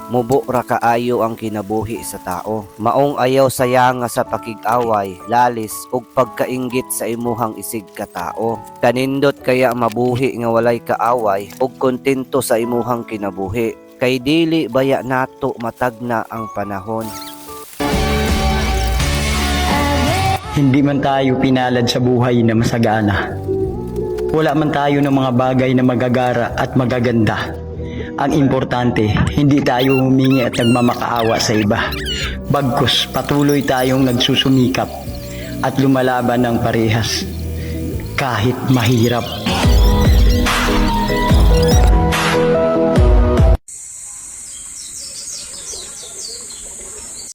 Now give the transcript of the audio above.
mubo ra kaayo ang kinabuhi sa tao. Maong ayaw saya nga sa pakig-away, lalis ug pagkainggit sa imuhang isig ka tao. Kanindot kaya mabuhi nga walay kaaway ug kontento sa imuhang kinabuhi. Kay dili baya nato matagna ang panahon. Hindi man tayo pinalad sa buhay na masagana. Wala man tayo ng mga bagay na magagara at magaganda. Ang importante, hindi tayo humingi at nagmamakaawa sa iba. Bagkus, patuloy tayong nagsusumikap at lumalaban ng parehas kahit mahirap.